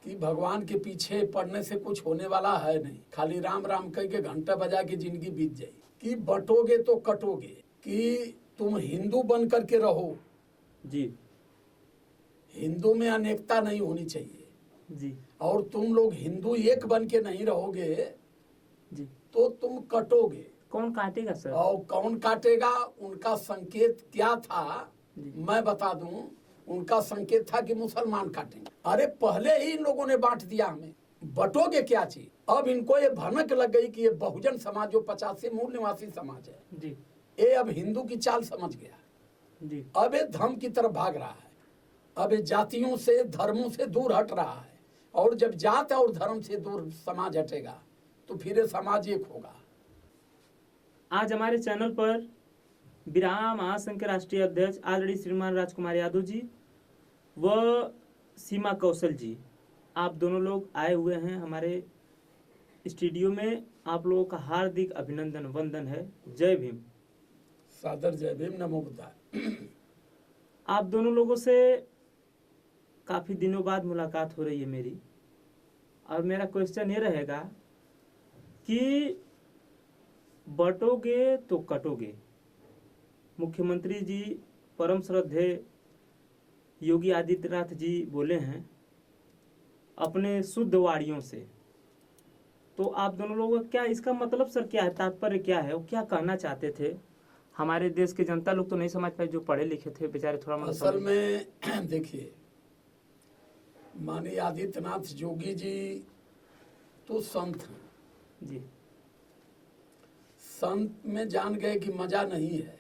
कि भगवान के पीछे पड़ने से कुछ होने वाला है नहीं, खाली राम राम कह के घंटा बजा के जिंदगी बीत जाएगी। कि बटोगे तो कटोगे, कि तुम हिंदू बन करके रहो जी, हिंदू में अनेकता नहीं होनी चाहिए जी, और तुम लोग हिंदू एक बन के नहीं रहोगे जी। तो तुम कटोगे। कौन काटेगा सर? और कौन काटेगा, उनका संकेत क्या था जी। मैं बता दूं। उनका संकेत था कि मुसलमान काटेंगे। अरे पहले ही इन लोगों ने बांट दिया हमें, बटोगे क्या चीज। अब इनको ये भनक लग गई कि ये बहुजन समाज जो 85 मूल निवासी समाज है जी, ये अब हिंदू की चाल समझ गया। जी, अब ये धर्म की तरफ भाग रहा है, अब ये जातियों से धर्मों से दूर हट रहा है। और जब जात और धर्म से दूर समाज हटेगा तो फिर ये समाज एक होगा। आज हमारे चैनल पर बिरहा महासंघ के राष्ट्रीय अध्यक्ष आदरणीय श्रीमान राजकुमार यादव जी व सीमा कौशल जी, आप दोनों लोग आए हुए हैं हमारे स्टूडियो में। आप लोगों का हार्दिक अभिनंदन वंदन है। जय भीम। सादर जय भीम, नमो बुद्धाय। आप दोनों लोगों से काफ़ी दिनों बाद मुलाकात हो रही है मेरी, और मेरा क्वेश्चन ये रहेगा कि बटोगे तो कटोगे। मुख्यमंत्री जी परम श्रद्धेय योगी आदित्यनाथ जी बोले हैं अपने शुद्ध वाणियों से। तो आप दोनों लोगों का क्या इसका मतलब सर क्या है, तात्पर्य क्या है, वो क्या कहना चाहते थे? हमारे देश के जनता लोग तो नहीं समझ पाए, जो पढ़े लिखे थे बेचारे थोड़ा मतलब असल में देखिए, माननीय आदित्यनाथ योगी जी तो संत हैं। जी, संत में जान गए कि मजा नहीं है,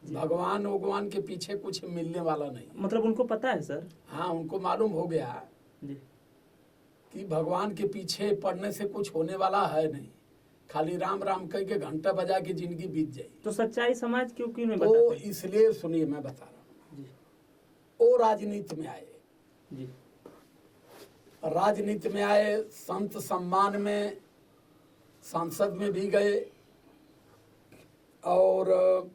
भगवान के पीछे कुछ मिलने वाला नहीं। मतलब उनको पता है सर? हाँ, उनको मालूम हो गया जी, कि भगवान के पीछे पड़ने से कुछ होने वाला है नहीं, खाली राम राम कह के घंटा बजा के जिंदगी बीत जाएगी। तो सच्चाई समाज क्यों क्यों नहीं तो बताते? इसलिए सुनिए मैं बता रहा हूँ। जी, वो राजनीति में आए, जी, राजनीति में आए, संत सम्मान में संसद में भी गए। और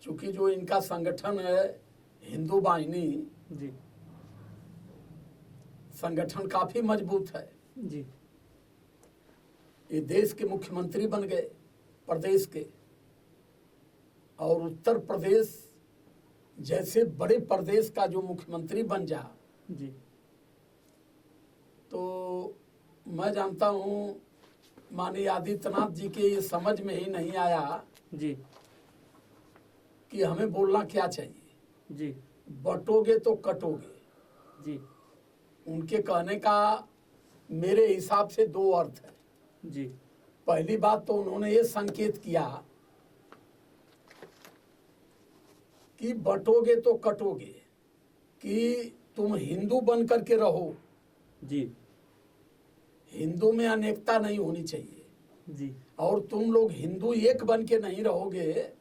चूंकि जो इनका संगठन है हिंदू वाहिनी, जी, संगठन काफी मजबूत है। जी, ये देश के मुख्यमंत्री बन गए प्रदेश के, और उत्तर प्रदेश जैसे बड़े प्रदेश का जो मुख्यमंत्री बन जा, जी, तो मैं जानता हूँ माननीय आदित्यनाथ जी के ये समझ में ही नहीं आया जी, कि हमें बोलना क्या चाहिए। जी, बटोगे तो कटोगे, जी, उनके कहने का मेरे हिसाब से दो अर्थ है। जी, पहली बात तो उन्होंने ये संकेत किया कि बटोगे तो कटोगे, कि तुम हिंदू बन करके रहो, जी, हिंदू में अनेकता नहीं होनी चाहिए, जी, और तुम लोग हिंदू एक बन के नहीं रहोगे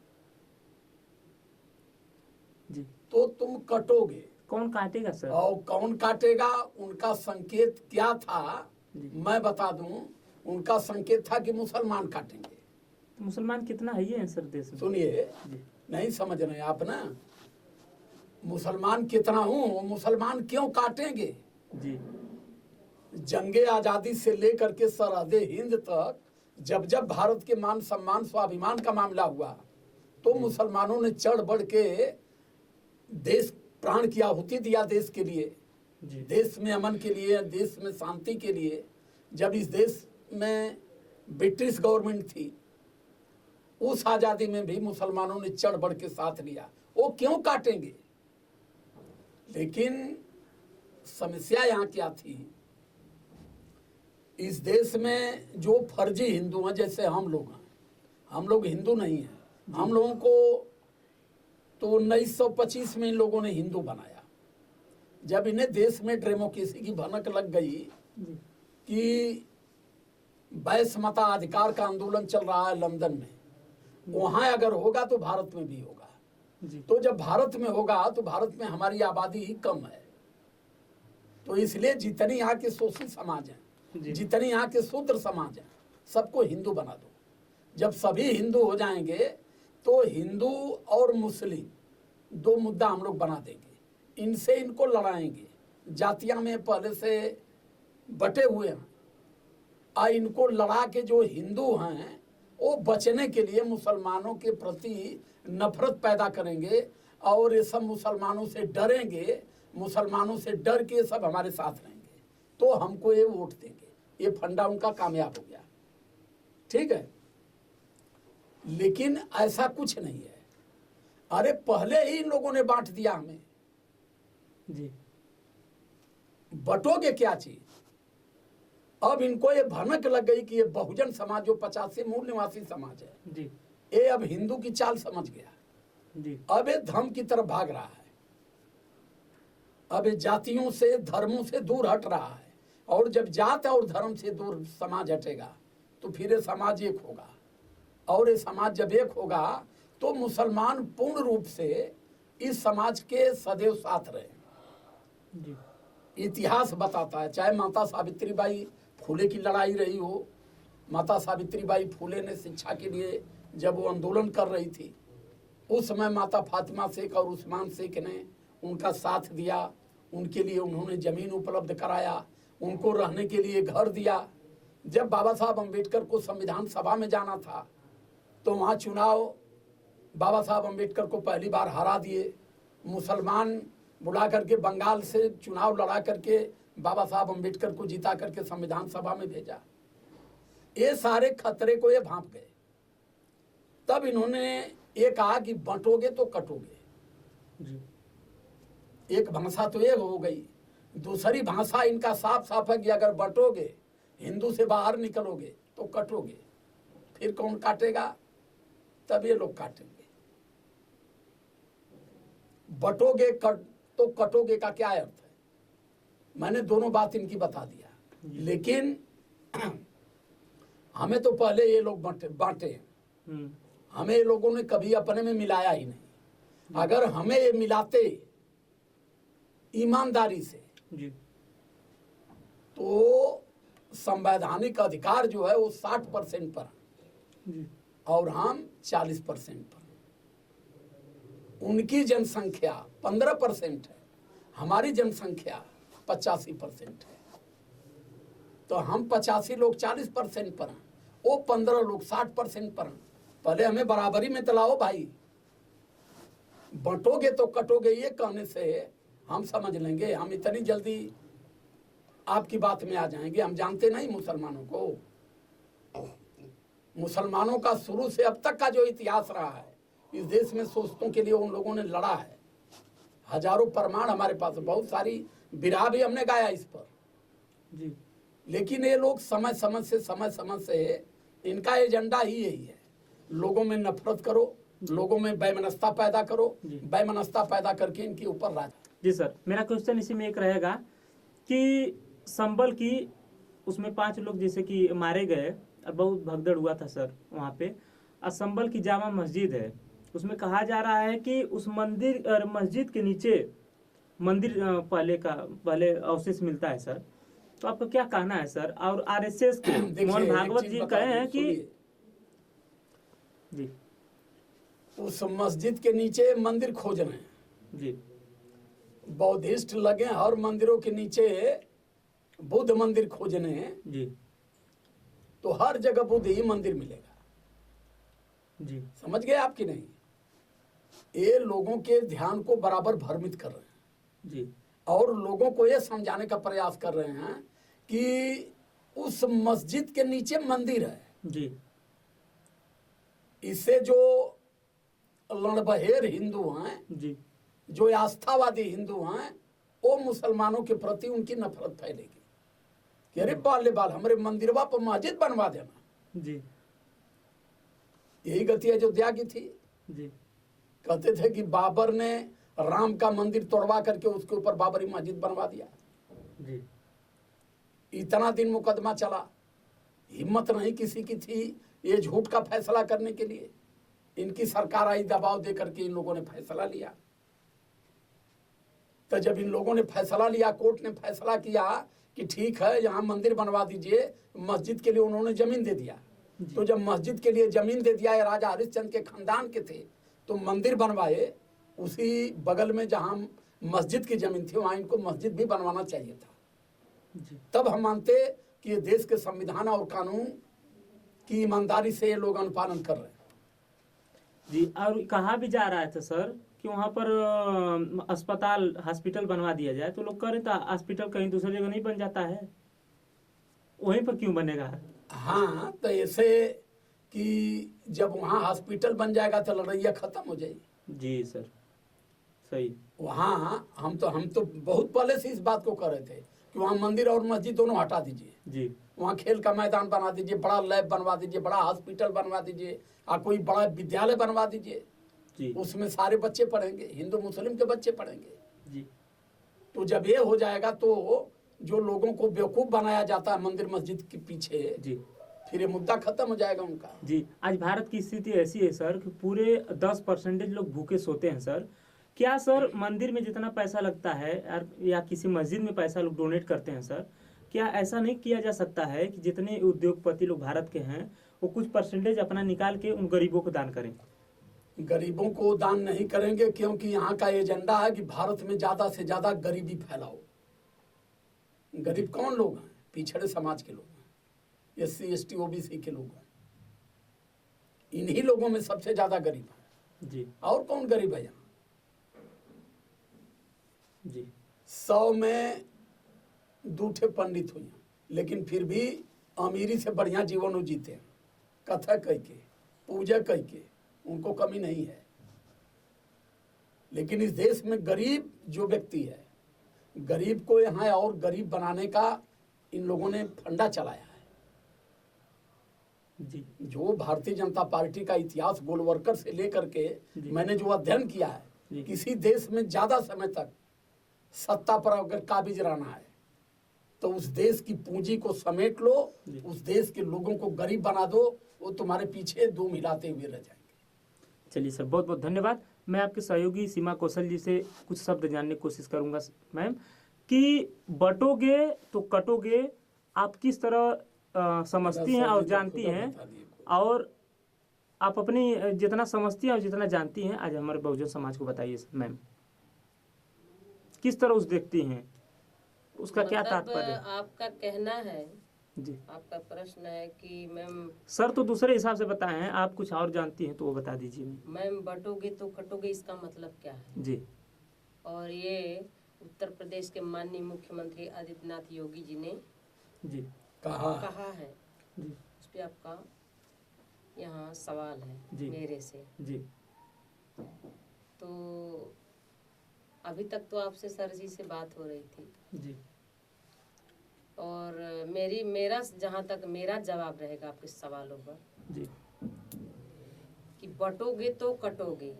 जी। तो तुम कटोगे। कौन काटेगा सर? और कौन काटेगा, उनका संकेत क्या था जी। मैं बता दूं। उनका संकेत था कि मुसलमान काटेंगे। तो मुसलमान कितना है सर देश में? सुनिए, जी, नहीं समझ रहे आप ना, मुसलमान कितना हूं, मुसलमान क्यों काटेंगे। जी, जंगे आजादी से लेकर के सरहदे हिंद तक जब जब भारत के मान सम्मान स्वाभिमान का मामला हुआ तो मुसलमानों ने चढ़ बढ़ के देश प्राण की आहुति दिया देश के लिए, जी, देश में अमन के लिए, देश में शांति के लिए। जब इस देश में ब्रिटिश गवर्नमेंट थी, उस आजादी में भी मुसलमानों ने चढ़ बढ़ के साथ लिया। वो क्यों काटेंगे। लेकिन समस्या यहाँ क्या थी, इस देश में जो फर्जी हिंदू हैं, जैसे हम लोग हैं, हम लोग हिंदू नहीं हैं। हम लोगों को तो 1925 में इन लोगों ने हिंदू बनाया। जब इन्हें देश में डेमोक्रेसी की भनक लग गई कि वैश्य मताधिकार का आंदोलन चल रहा है लंदन में, वहां अगर होगा तो भारत में भी होगा। जी, तो जब भारत में होगा तो भारत में हमारी आबादी ही कम है, तो इसलिए जितनी यहाँ के शोषित समाज हैं, जितने यहाँ के शूद्र समाज हैं, सबको हिंदू बना दो। जब सभी हिंदू हो जाएंगे तो हिंदू और मुस्लिम दो मुद्दा हम लोग बना देंगे, इनसे इनको लड़ाएंगे, जातियां में पहले से बटे हुए हैं, और इनको लड़ा के जो हिंदू हैं वो बचने के लिए मुसलमानों के प्रति नफरत पैदा करेंगे और ये सब मुसलमानों से डरेंगे, मुसलमानों से डर के सब हमारे साथ रहेंगे तो हमको ये वोट देंगे। ये फंडा उनका कामयाब हो गया, ठीक है। लेकिन ऐसा कुछ नहीं है। अरे पहले ही इन लोगों ने बांट दिया हमें जी। बटोगे क्या चीज? अब इनको ये भनक लग गई कि ये बहुजन समाज जो 85 मूल निवासी समाज है जी। ये अब हिंदू की चाल समझ गया जी। अब ये धर्म की तरफ भाग रहा है, अब ये जातियों से धर्मों से दूर हट रहा है। और जब जात और धर्म से दूर समाज हटेगा तो फिर ये समाज एक होगा, और ये समाज जब एक होगा तो मुसलमान पूर्ण रूप से इस समाज के सदैव साथ रहे। जी। इतिहास बताता है, चाहे माता सावित्रीबाई फुले की लड़ाई रही हो, माता सावित्रीबाई फुले ने शिक्षा के लिए जब वो आंदोलन कर रही थी उस समय माता फातिमा शेख और उस्मान शेख ने उनका साथ दिया, उनके लिए उन्होंने जमीन उपलब्ध कराया, उनको रहने के लिए घर दिया। जब बाबा साहब अम्बेडकर को संविधान सभा में जाना था तो वहाँ चुनाव बाबा साहब अम्बेडकर को पहली बार हरा दिए, मुसलमान बुला करके बंगाल से चुनाव लड़ा करके बाबा साहब अम्बेडकर को जिता करके संविधान सभा में भेजा। ये सारे खतरे को ये भांप गए। तब इन्होंने ये कहा कि बंटोगे तो कटोगे। जी। एक भाषा तो ये हो गई, दूसरी भाषा इनका साफ साफ है कि अगर बंटोगे, हिंदू से बाहर निकलोगे तो कटोगे। फिर कौन काटेगा? तब ये लोग काटेंगे। बटोगे तो कटोगे का क्या अर्थ है? मैंने दोनों बात इनकी बता दिया, लेकिन हमें तो पहले ये लोग बांटे, हमें ये लोगों ने कभी अपने में मिलाया ही नहीं। अगर हमें ये मिलाते ईमानदारी से जी। तो संवैधानिक अधिकार जो है वो 60% पर जी। और हम 40% पर। उनकी जनसंख्या 15% है, हमारी जनसंख्या 85% है। तो हम 85 लोग 40% पर हैं, वो 15 लोग 60% पर हैं। पहले हमें बराबरी में तलाओ भाई। बंटोगे तो कटोगे ये कहने से हम समझ लेंगे, हम इतनी जल्दी आपकी बात में आ जाएंगे। हम जानते नहीं मुसलमानों को। मुसलमानों का शुरू से अब तक का जो इतिहास रहा है इस देश में, सोचतों के लिए उन लोगों ने लड़ा है। हजारों प्रमाण हमारे पास, बहुत सारी बिरहा भी हमने गाया इस पर जी। लेकिन ये लोग समय समय से इनका एजेंडा ही यही है, लोगों में नफरत करो, लोगों में वैमनस्यता पैदा करो, वैमनस्यता पैदा करके इनके ऊपर राज। जी सर, मेरा क्वेश्चन इसी में एक रहेगा कि संबल की उसमें 5 लोग जैसे कि मारे गए, बहुत भगदड़ हुआ था सर वहाँ पे। और संबल की जामा मस्जिद है, उसमें कहा जा रहा है कि उस मंदिर और मस्जिद के नीचे मंदिर पहले अवशेष मिलता है सर। तो आपका क्या कहना है सर? और आरएसएस के मोहन भागवत जी कहे हैं कि जी उस मस्जिद के नीचे मंदिर खोज रहे हैं जी। बौद्धिस्ट लगे हर मंदिरों के नीचे बुद्ध मंदिर खोजने जी। तो हर जगह बुद्ध ही मंदिर मिलेगा। जी। समझ गए आप कि नहीं? ये लोगों के ध्यान को बराबर भ्रमित कर रहे हैं जी। और लोगों को ये समझाने का प्रयास कर रहे हैं कि उस मस्जिद के नीचे मंदिर है। जी। इससे जो लड़बहेर हिंदू हैं, जी। जो आस्थावादी हिंदू हैं, वो मुसलमानों के प्रति उनकी नफरत फैलेगी कि अरे बाल बाल हमारे मंदिरवा पर मस्जिद बनवा देना। जी। यही गति अयोध्या की थी। जी। कहते थे कि बाबर ने राम का मंदिर तोड़वा करके उसके ऊपर बाबरी मस्जिद बनवा दिया। जी। इतना दिन मुकदमा चला, हिम्मत नहीं किसी की थी ये झूठ का फैसला करने के लिए। इनकी सरकार आई, दबाव दे करके इन लोगों ने फैसला लिया। तो जब इन लोगों ने फैसला लिया, कोर्ट ने फैसला किया कि ठीक है यहाँ मंदिर बनवा दीजिए, मस्जिद के लिए उन्होंने जमीन दे दिया। तो जब मस्जिद के लिए जमीन दे दिया, ये राजा हरिश्चंद्र के खानदान के थे, तो मंदिर बनवाए। उसी बगल में जहाँ मस्जिद की जमीन थी, वहाँ इनको मस्जिद भी बनवाना चाहिए था। जी तब हम मानते कि ये देश के संविधान और कानून की ईमानदारी से ये लोग अनुपालन कर रहे हैं। जी। और कहा भी जा रहा था सर कि वहाँ पर अस्पताल हॉस्पिटल बनवा दिया जाए, तो लोग कह रहे थे हॉस्पिटल कहीं दूसरी जगह नहीं बन जाता है, वहीं पर क्यों बनेगा? हाँ, तो ऐसे कि जब वहाँ हॉस्पिटल बन जाएगा तो लड़ैया खत्म हो जाएगी। जी सर, सही। वहाँ हम तो बहुत पहले से इस बात को कर रहे थे कि वहाँ मंदिर और मस्जिद दोनों हटा दीजिए, जी वहाँ खेल का मैदान बना दीजिए, बड़ा लैब बनवा दीजिए, बड़ा हॉस्पिटल बनवा दीजिए, और कोई बड़ा विद्यालय बनवा दीजिए, जी उसमें सारे बच्चे पढ़ेंगे, हिंदू मुस्लिम के बच्चे पढ़ेंगे। जी तो जब ये हो जाएगा तो जो लोगों को बेवकूफ़ बनाया जाता है मंदिर मस्जिद के पीछे, जी फिर ये मुद्दा खत्म हो जाएगा उनका। जी। आज भारत की स्थिति ऐसी है सर कि पूरे 10% लोग भूखे सोते हैं सर। क्या सर मंदिर में जितना पैसा लगता है या किसी मस्जिद में पैसा लोग डोनेट करते हैं सर, क्या ऐसा नहीं किया जा सकता है कि जितने उद्योगपति लोग भारत के हैं वो कुछ परसेंटेज अपना निकाल के उन गरीबों को दान करें? गरीबों को दान नहीं करेंगे, क्योंकि यहाँ का एजेंडा है कि भारत में ज़्यादा से ज़्यादा गरीबी फैलाओ। गरीब कौन लोग हैं? पिछड़े समाज के लोग हैं, SC ST OBC के लोग हैं, इन्हीं लोगों में सबसे ज़्यादा गरीब है। जी और कौन गरीब है यहाँ? जी 100 में 2 ठे पंडित हुए, लेकिन फिर भी अमीरी से बढ़िया जीवन वो जीते हैं, कथा कह के, पूजा कह के, उनको कमी नहीं है। लेकिन इस देश में गरीब जो व्यक्ति है, गरीब को यहाँ और गरीब बनाने का इन लोगों ने फंडा चलाया है। जी जो भारतीय जनता पार्टी का इतिहास गोलवर्कर से लेकर के जी। मैंने जो अध्ययन किया है, जी। किसी देश में ज्यादा समय तक सत्ता पर अगर काबिज रहना है तो उस देश की पूंजी को समेट लो, जी। उस देश के लोगों को गरीब बना दो, वो तुम्हारे पीछे दो मिलाते हुए रह जाएंगे। चलिए सर, बहुत बहुत धन्यवाद। मैं आपके सहयोगी सीमा कौशल जी से कुछ शब्द जानने की कोशिश करूंगा मैम, कि बटोगे तो कटोगे, आप किस तरह समझती हैं और जानती हैं, और आप अपनी जितना समझती हैं और जितना जानती हैं आज हमारे बहुजन समाज को बताइए मैम, किस तरह उस देखती हैं, उसका क्या तात्पर्य है? आपका कहना है, जी आपका प्रश्न है कि मैम सर तो दूसरे हिसाब से बताए हैं, आप कुछ और जानती हैं तो वो बता दीजिए। मैम बटोगे तो कटोगे, इसका मतलब क्या है? जी और ये उत्तर प्रदेश के माननीय मुख्यमंत्री आदित्यनाथ योगी जी ने जी कहा है। जी उस पर आपका यहाँ सवाल है जी। मेरे से। जी तो अभी तक तो आपसे सर जी से बात हो रही थी, जी और मेरा जहाँ तक मेरा जवाब रहेगा आपके सवालों पर जी कि बटोगे तो कटोगे,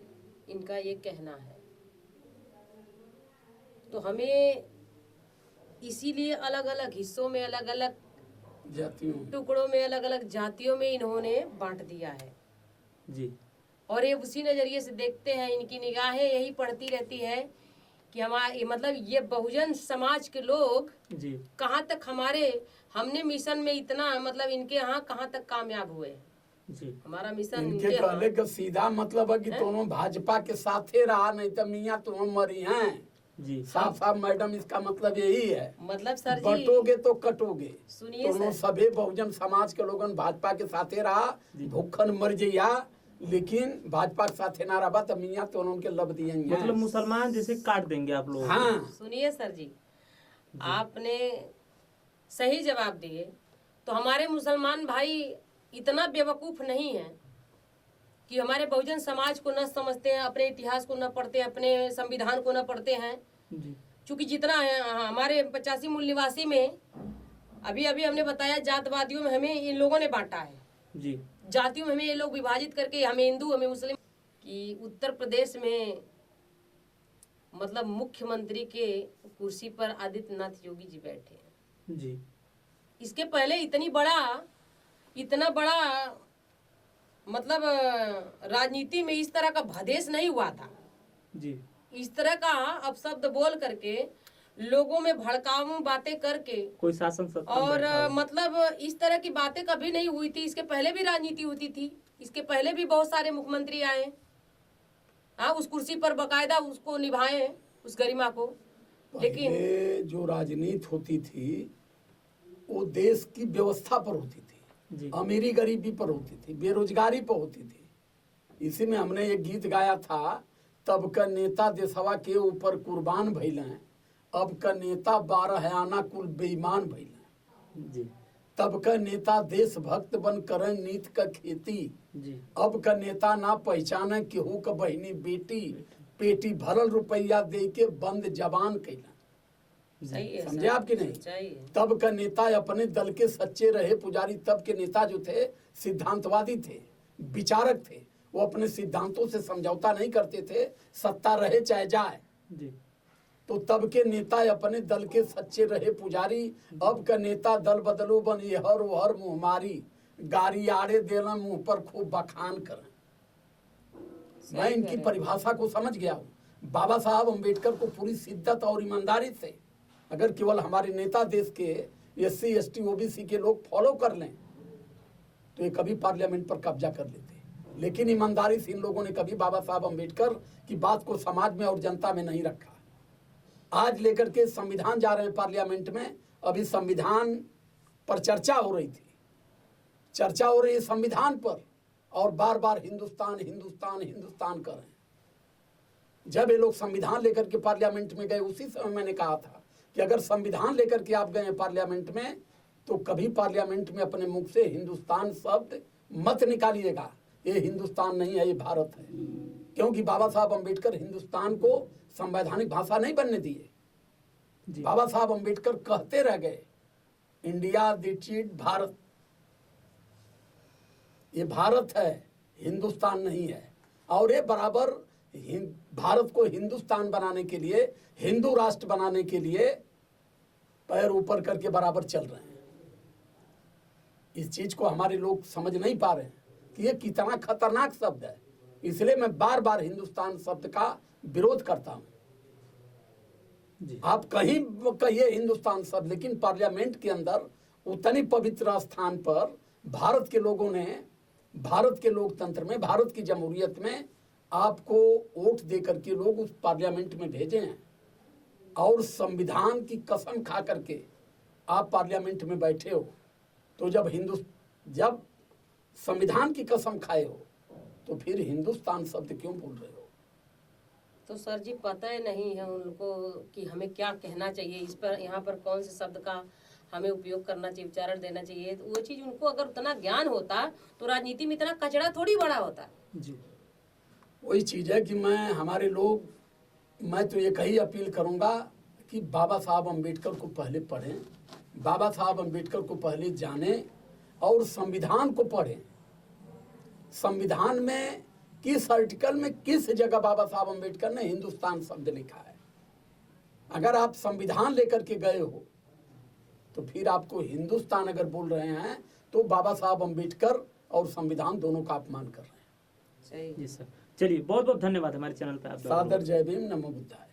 इनका ये कहना है। तो हमें इसीलिए अलग अलग हिस्सों में, अलग अलग टुकड़ों में, अलग अलग जातियों में इन्होंने बांट दिया है। जी और ये उसी नजरिए से देखते हैं, इनकी निगाहें यही पढ़ती रहती है कि हमारे मतलब ये बहुजन समाज के लोग जी कहाँ तक हमने मिशन में इतना मतलब इनके यहाँ कहाँ तक कामयाब हुए। जी हमारा मिशन इनके कहने का सीधा मतलब है कि दोनों भाजपा के साथे रहा, नहीं तो मियाँ तुम मरी हैं। जी साफ साफ मैडम, इसका मतलब यही है, मतलब सर जी बटोगे तो कटोगे। सुनिए दोनों सर, सभी बहुजन समाज के लोगन भाजपा के साथे रहा, भूखन मर जइया, लेकिन भाजपा के साथे ना रहा तो मियाँ तो उनके लब दिए हैं। मतलब मुसलमान जैसे काट देंगे आप लोग। हाँ, सुनिए सर जी, आपने सही जवाब दिए। तो हमारे मुसलमान भाई इतना बेवकूफ नहीं है कि हमारे बहुजन समाज को न समझते हैं, अपने इतिहास को न पढ़ते हैं, अपने संविधान को न पढ़ते हैं। जी चूंकि जितना है हमारे 85 मूल निवासी में अभी हमने बताया, जातवादियों में हमें इन लोगों ने बांटा है, जी जातियों में हमें ये लोग विभाजित करके, हमें हिंदू हमें मुस्लिम। कि उत्तर प्रदेश में मतलब मुख्यमंत्री के कुर्सी पर आदित्यनाथ योगी जी बैठे हैं। जी इसके पहले इतना बड़ा मतलब राजनीति में इस तरह का भदेश नहीं हुआ था। जी इस तरह का अपशब्द बोल करके, लोगों में भड़काऊ बातें करके, कोई शासन सत्ता में और बैठा हो। मतलब इस तरह की बातें कभी नहीं हुई थी। इसके पहले भी राजनीति होती थी, इसके पहले भी बहुत सारे मुख्यमंत्री आए, हाँ, उस कुर्सी पर बकायदा उसको निभाए। उस गरिमा को। लेकिन पहले जो राजनीति होती थी वो देश की व्यवस्था पर होती जी। थी, अमीरी गरीबी पर होती थी, बेरोजगारी पर होती थी। इसी में हमने एक गीत गाया था, तब का नेता देशवा के ऊपर कुर्बान भइल हैं, अब का नेता 12 आना कुल बेईमान भइल हैं। जी तब का नेता देशभक्त बन करें नीत का खेती, जी अब का नेता ना पहचाने केहू का बहनी बेटी, पेटी भरल रुपया दे के बंद जबान कैला। सही है, समझे आप कि नहीं? सच्चाई है। तब का नेता अपने दल के सच्चे रहे पुजारी। तब के नेता जो थे सिद्धांतवादी थे, विचारक थे। वो अपने सिद्धांतों से समझौता नहीं करते थे, सत्ता रहे चाहे जाए। जी तो तब के नेता अपने दल के सच्चे रहे पुजारी। अब का नेता दल बदलो बन ये हर वो हर मुँह मारी, गारी आड़े देना मुंह पर खूब बखान करें। मैं इनकी परिभाषा को समझ गया हूँ। बाबा साहब अम्बेडकर को पूरी शिद्दत और ईमानदारी से अगर केवल हमारे नेता देश के SC ST OBC के लोग फॉलो कर लें तो ये कभी पार्लियामेंट पर कब्जा कर लेते। लेकिन ईमानदारी से इन लोगों ने कभी बाबा साहब अम्बेडकर की बात को समाज में और जनता में नहीं रखा। आज लेकर के संविधान जा रहे हैं पार्लियामेंट में। अभी संविधान पर चर्चा हो रही थी, चर्चा हो रही है संविधान पर, और बार बार हिंदुस्तान हिंदुस्तान हिंदुस्तान कर रहे हैं। जब ये लोग संविधान लेकर के पार्लियामेंट में गए, उसी समय मैंने कहा था कि अगर संविधान लेकर के आप गए हैं पार्लियामेंट में तो कभी पार्लियामेंट में अपने मुख से हिंदुस्तान शब्द मत निकालिएगा। ये हिंदुस्तान नहीं है, ये भारत है। क्योंकि बाबा साहब अम्बेडकर हिंदुस्तान को संवैधानिक भाषा नहीं बनने दिए। बाबा साहब अम्बेडकर कहते रह गए, इंडिया डिड भारत, ये भारत है, हिंदुस्तान नहीं है। और ये बराबर भारत को हिंदुस्तान बनाने के लिए, हिंदू राष्ट्र बनाने के लिए पैर ऊपर करके बराबर चल रहे हैं। इस चीज को हमारे लोग समझ नहीं पा रहे हैं कि ये कितना खतरनाक शब्द है। इसलिए मैं बार बार हिंदुस्तान शब्द का विरोध करता हूं। आप कहीं कहिए हिंदुस्तान शब्द, लेकिन पार्लियामेंट के अंदर उतनी पवित्र स्थान पर भारत के लोगों ने, भारत के लोकतंत्र में, भारत की जमहूरियत में आपको वोट दे करके लोग उस पार्लियामेंट में भेजे हैं। और संविधान की कसम खा करके आप पार्लियामेंट में बैठे हो। तो जब संविधान की कसम खाए हो तो फिर हिंदुस्तान शब्द क्यों बोल रहे हो? तो सर जी पता ही नहीं है उनको कि हमें क्या कहना चाहिए, इस पर यहाँ पर कौन से शब्द का हमें उपयोग करना चाहिए, उच्चारण देना चाहिए। तो वो चीज उनको अगर उतना ज्ञान होता तो राजनीति में इतना कचरा थोड़ी बड़ा होता। जी वही चीज है कि मैं तो ये कही अपील करूंगा कि बाबा साहब अम्बेडकर को पहले पढ़ें, बाबा साहब अम्बेडकर को पहले जानें और संविधान को पढ़ें। संविधान में किस आर्टिकल में किस जगह बाबा साहब अम्बेडकर ने हिंदुस्तान शब्द लिखा है। अगर आप संविधान लेकर के गए हो तो फिर आपको हिंदुस्तान अगर बोल रहे हैं तो बाबा साहब अम्बेडकर और संविधान दोनों का अपमान कर रहे हैं। सही। जी सर, चलिए बहुत बहुत धन्यवाद हमारे चैनल पे आप। सादर जय भीम, नमो बुद्धाय।